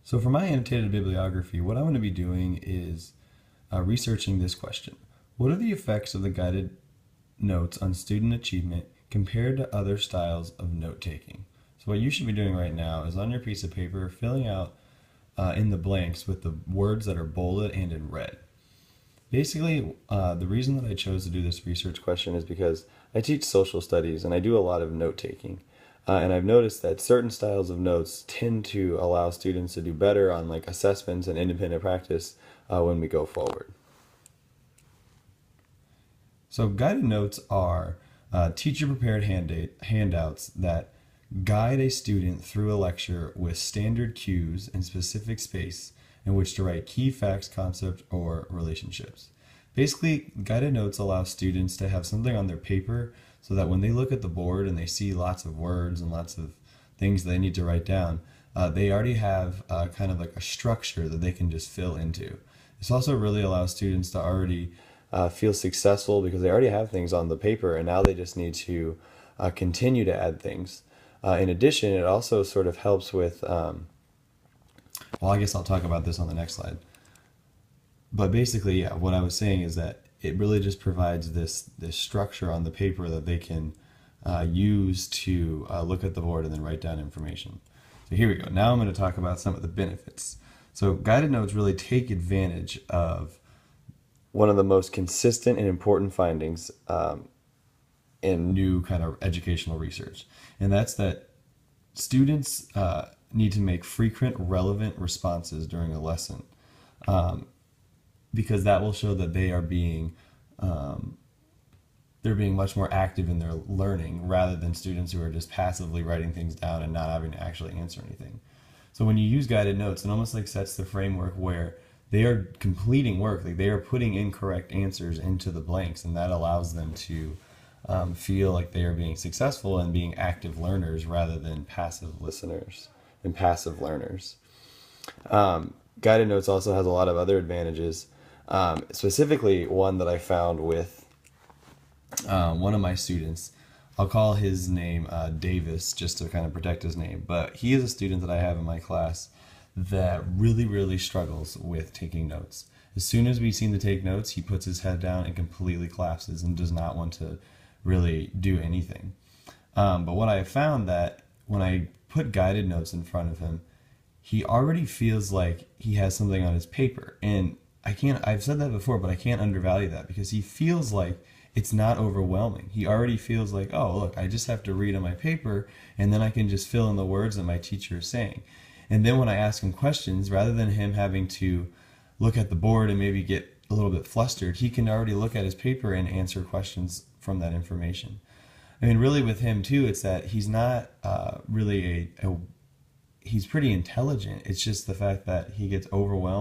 So for my annotated bibliography, what I'm going to be doing is researching this question. What are the effects of the guided notes on student achievement compared to other styles of note-taking? So what you should be doing right now is on your piece of paper, filling out in the blanks with the words that are bolded and in red. Basically, the reason that I chose to do this research question is because I teach social studies and I do a lot of note-taking. And I've noticed that certain styles of notes tend to allow students to do better on like assessments and independent practice when we go forward. So guided notes are teacher-prepared handouts that guide a student through a lecture with standard cues and specific space in which to write key facts, concepts, or relationships. Basically, guided notes allow students to have something on their paper so that when they look at the board and they see lots of words and lots of things they need to write down, they already have kind of like a structure that they can just fill into. This also really allows students to already feel successful because they already have things on the paper and now they just need to continue to add things. In addition, it also sort of helps with, well, I guess I'll talk about this on the next slide. But basically, yeah, what I was saying is that it really just provides this structure on the paper that they can use to look at the board and then write down information. So here we go. Now I'm going to talk about some of the benefits. So guided notes really take advantage of one of the most consistent and important findings in new kind of educational research. And that's that students need to make frequent, relevant responses during a lesson. Because that will show that they are being much more active in their learning rather than students who are just passively writing things down and not having to actually answer anything. So when you use guided notes, it almost like sets the framework where they are completing work, like they are putting in correct answers into the blanks, and that allows them to feel like they are being successful and being active learners rather than passive listeners and passive learners. Guided notes also has a lot of other advantages. Specifically one that I found with one of my students. I'll call his name Davis just to kind of protect his name, but he is a student that I have in my class that really struggles with taking notes. As soon as we see him to take notes, he puts his head down and completely collapses and does not want to really do anything. But what I have found that when I put guided notes in front of him, he already feels like he has something on his paper, and I've said that before, but I can't undervalue that because he feels like it's not overwhelming. He already feels like, oh, look, I just have to read on my paper and then I can just fill in the words that my teacher is saying. And then when I ask him questions, rather than him having to look at the board and maybe get a little bit flustered, he can already look at his paper and answer questions from that information. I mean, really with him too, it's that he's not really he's pretty intelligent. It's just the fact that he gets overwhelmed